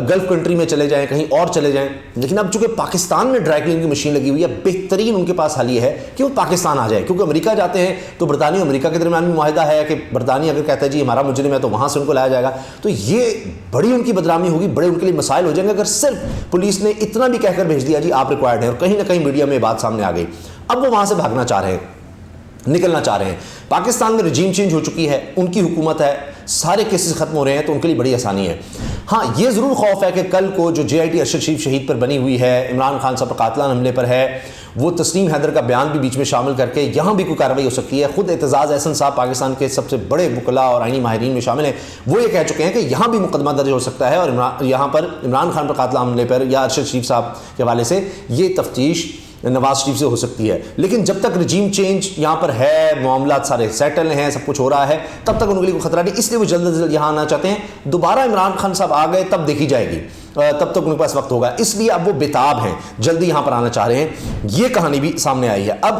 Golf country میں چلے جائیں, کہیں اور چلے جائیں. لیکن اب چونکہ پاکستان میں ڈرائی کلین کی مشین لگی ہوئی ہے, بہترین ان کے پاس حل یہ ہے کہ وہ پاکستان آ جائے, کیونکہ امریکہ جاتے ہیں تو برطانیہ اور امریکہ کے درمیان بھی معاہدہ ہے کہ برطانیہ اگر کہتا ہے جی ہمارا مجرم ہے تو وہاں سے ان کو لایا جائے گا. تو یہ بڑی ان کی بدنامی ہوگی, بڑے ان کے لیے مسائل ہو جائیں گے اگر صرف پولیس نے اتنا بھی کہہ کر بھیج دیا جی آپ ریکوائرڈ ہیں, اور کہیں نہ کہیں میڈیا میں یہ بات سامنے آ گئی. اب وہ وہاں سے بھاگنا چاہ رہے ہیں, نکلنا چاہ رہے ہیں. پاکستان میں رجیم چینج ہو چکی ہے, ان کی حکومت ہے, سارے کیسز ختم ہو رہے ہیں, تو ان کے لیے بڑی آسانی ہے. ہاں یہ ضرور خوف ہے کہ کل کو جو JIT ارشد شریف شہید پر بنی ہوئی ہے, عمران خان صاحب پر قاتلانہ حملے پر ہے, وہ تسنیم حیدر کا بیان بھی بیچ میں شامل کر کے یہاں بھی کوئی کارروائی ہو سکتی ہے. خود اعتزاز احسن صاحب پاکستان کے سب سے بڑے وکلاء اور آئینی ماہرین میں شامل ہیں, وہ یہ کہہ چکے ہیں کہ یہاں بھی مقدمہ درج ہو سکتا ہے, اور یہاں پر عمران خان پر قاتلانہ حملے پر یا ارشد شریف صاحب کے حوالے سے یہ تفتیش نواز شریف سے ہو سکتی ہے. لیکن جب تک رجیم چینج یہاں پر ہے, معاملات سارے سیٹل ہیں, سب کچھ ہو رہا ہے, تب تک ان کے لیے کوئی خطرہ نہیں. اس لیے وہ جلد از جلد یہاں آنا چاہتے ہیں. دوبارہ عمران خان صاحب آ گئے تب دیکھی جائے گی, تب تک ان کے پاس وقت ہوگا. اس لیے اب وہ بےتاب ہیں, جلدی یہاں پر آنا چاہ رہے ہیں. یہ کہانی بھی سامنے آئی ہے. اب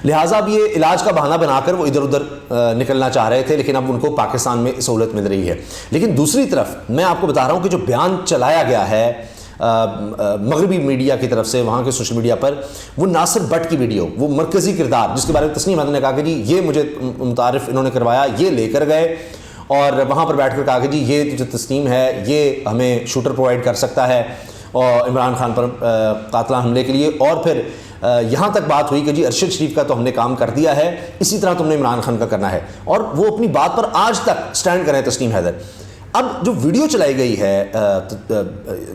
لہٰذا اب یہ علاج کا بہانہ بنا کر وہ ادھر ادھر نکلنا چاہ رہے تھے, لیکن اب ان کو پاکستان میں سہولت مل رہی ہے. لیکن دوسری طرف میں آپ کو بتا رہا ہوں کہ جو بیان چلایا گیا ہے مغربی میڈیا کی طرف سے, وہاں کے سوشل میڈیا پر, وہ ناصر بٹ کی ویڈیو, وہ مرکزی کردار جس کے بارے میں تسنیم حیدر نے کہا کہ جی یہ مجھے متعارف انہوں نے کروایا, یہ لے کر گئے اور وہاں پر بیٹھ کر کہا کہ جی یہ جو تسنیم ہے یہ ہمیں شوٹر پرووائڈ کر سکتا ہے اور عمران خان پر قاتلانہ حملے کے لیے. اور پھر یہاں تک بات ہوئی کہ جی ارشد شریف کا تو ہم نے کام کر دیا ہے, اسی طرح تم نے عمران خان کا کرنا ہے, اور وہ اپنی بات پر آج تک سٹینڈ کریں تسنیم حیدر. اب جو ویڈیو چلائی گئی ہے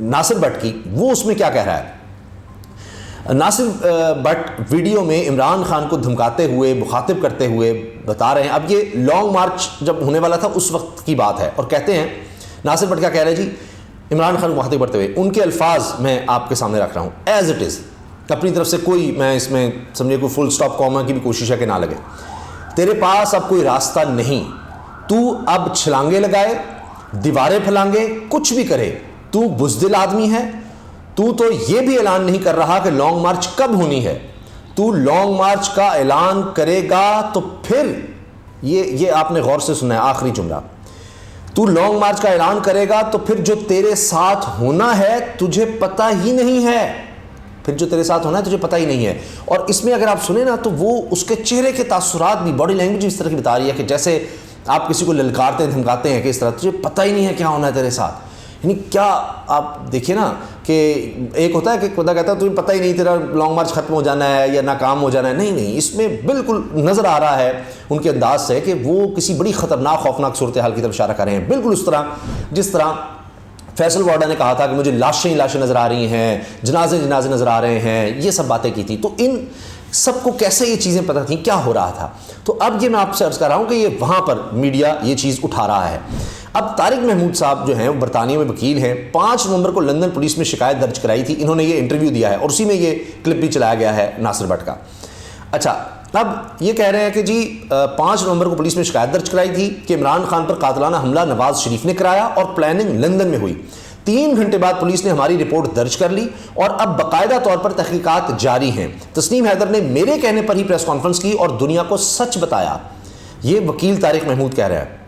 ناصر بٹ کی, وہ اس میں کیا کہہ رہا ہے؟ ناصر بٹ ویڈیو میں عمران خان کو دھمکاتے ہوئے, مخاطب کرتے ہوئے بتا رہے ہیں, اب یہ لانگ مارچ جب ہونے والا تھا اس وقت کی بات ہے, اور کہتے ہیں ناصر بٹ کیا کہہ رہے ہیں جی عمران خان کو مخاطب کرتے ہوئے, ان کے الفاظ میں آپ کے سامنے رکھ رہا ہوں ایز اٹ از, اپنی طرف سے کوئی میں اس میں سمجھے کوئی فل سٹاپ کاما کی بھی کوشش ہے کہ نہ لگے. تیرے پاس اب کوئی راستہ نہیں, تو اب چھلانگے لگائے, دیواریں پھلانگے, کچھ بھی کرے, تو بزدل آدمی ہے. تو یہ بھی اعلان نہیں کر رہا کہ لانگ مارچ کب ہونی ہے. تو لانگ مارچ کا اعلان کرے گا تو پھر یہ آپ نے غور سے سنا ہے آخری جملہ, تو لانگ مارچ کا اعلان کرے گا تو پھر جو تیرے ساتھ ہونا ہے تجھے پتہ ہی نہیں ہے, پھر جو تیرے ساتھ ہونا ہے تجھے پتہ ہی نہیں ہے. اور اس میں اگر آپ سنیں نا تو وہ اس کے چہرے کے تاثرات بھی, باڈی لینگویج اس طرح کی بتا رہی ہے کہ جیسے آپ کسی کو للکارتے ہیں, دھمکاتے ہیں کہ اس طرح تجھے پتہ ہی نہیں ہے کیا ہونا ہے تیرے ساتھ. یعنی کیا آپ دیکھیے نا کہ ایک ہوتا ہے کہ خدا کہتا ہے تمہیں پتہ ہی نہیں تیرا لانگ مارچ ختم ہو جانا ہے یا ناکام ہو جانا ہے. نہیں, اس میں بالکل نظر آ رہا ہے ان کے انداز سے کہ وہ کسی بڑی خطرناک خوفناک صورتحال کی طرف اشارہ کر رہے ہیں, بالکل اس طرح جس طرح فیصل وارڈا نے کہا تھا کہ مجھے لاشیں نظر آ رہی ہیں, جنازے نظر آ رہے ہیں, یہ سب باتیں کی تھی. تو ان سب کو کیسے یہ چیزیں پتہ تھیں, کیا ہو رہا تھا. تو اب یہ میں آپ سے عرض کر رہا ہوں کہ یہ وہاں پر میڈیا یہ چیز اٹھا رہا ہے. اب طارق محمود صاحب جو ہیں وہ برطانیہ میں وکیل ہیں, 5 نومبر کو لندن پولیس میں شکایت درج کرائی تھی, انہوں نے یہ انٹرویو دیا ہے اور اسی میں یہ کلپ بھی چلایا گیا ہے ناصر بٹ کا. اچھا, اب یہ کہہ رہے ہیں کہ جی 5 نومبر کو پولیس میں شکایت درج کرائی تھی کہ عمران خان پر قاتلانہ حملہ نواز شریف نے کرایا اور پلاننگ لندن میں ہوئی. 3 گھنٹے بعد پولیس نے ہماری رپورٹ درج کر لی اور اب باقاعدہ طور پر تحقیقات جاری ہیں. تسنیم حیدر نے میرے کہنے پر ہی پریس کانفرنس کی اور دنیا کو سچ بتایا. یہ وکیل طارق محمود کہہ رہا ہے.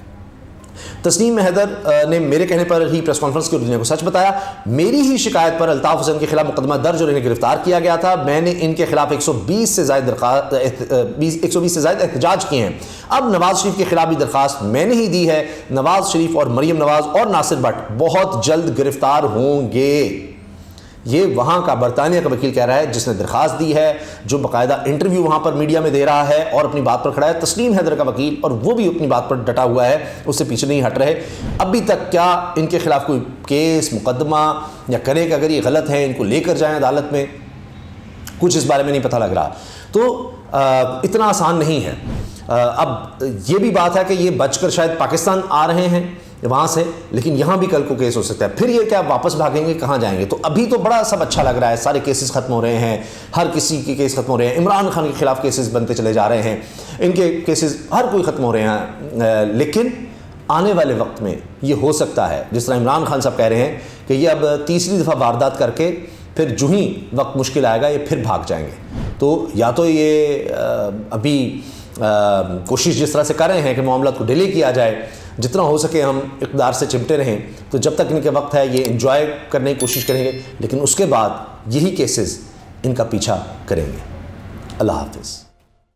تسنیم حیدر نے میرے کہنے پر ہی پریس کانفرنس کی اور دنیا کو سچ بتایا. میری ہی شکایت پر الطاف حسین کے خلاف مقدمہ درج اور انہیں گرفتار کیا گیا تھا. میں نے ان کے خلاف 120 سے زائد احتجاج کیے ہیں. اب نواز شریف کے خلاف بھی درخواست میں نے ہی دی ہے. نواز شریف اور مریم نواز اور ناصر بٹ بہت جلد گرفتار ہوں گے. یہ وہاں کا برطانیہ کا وکیل کہہ رہا ہے جس نے درخواست دی ہے, جو باقاعدہ انٹرویو وہاں پر میڈیا میں دے رہا ہے اور اپنی بات پر کھڑا ہے. تسنیم حیدر کا وکیل, اور وہ بھی اپنی بات پر ڈٹا ہوا ہے, اس سے پیچھے نہیں ہٹ رہے. ابھی تک کیا ان کے خلاف کوئی کیس مقدمہ یا کرے کہ اگر یہ غلط ہیں ان کو لے کر جائیں عدالت میں, کچھ اس بارے میں نہیں پتہ لگ رہا. تو اتنا آسان نہیں ہے. اب یہ بھی بات ہے کہ یہ بچ کر شاید پاکستان آ رہے ہیں وہاں سے, لیکن یہاں بھی کل کو کیس ہو سکتا ہے. پھر یہ کیا واپس بھاگیں گے, کہاں جائیں گے؟ تو ابھی تو بڑا سب اچھا لگ رہا ہے, سارے کیسز ختم ہو رہے ہیں, ہر کسی کے کیس ختم ہو رہے ہیں, عمران خان کے خلاف کیسز بنتے چلے جا رہے ہیں, ان کے کیسز ہر کوئی ختم ہو رہے ہیں. لیکن آنے والے وقت میں یہ ہو سکتا ہے جس طرح عمران خان صاحب کہہ رہے ہیں کہ یہ اب تیسری دفعہ واردات کر کے پھر جو ہی وقت مشکل آئے گا یہ پھر بھاگ جائیں گے. تو یا تو یہ ابھی کوشش جس طرح سے کر رہے ہیں کہ معاملات کو ڈیلے کیا جائے, جتنا ہو سکے ہم اقتدار سے چمٹے رہیں. تو جب تک ان کے وقت ہے یہ انجوائے کرنے کی کوشش کریں گے, لیکن اس کے بعد یہی کیسز ان کا پیچھا کریں گے. اللہ حافظ.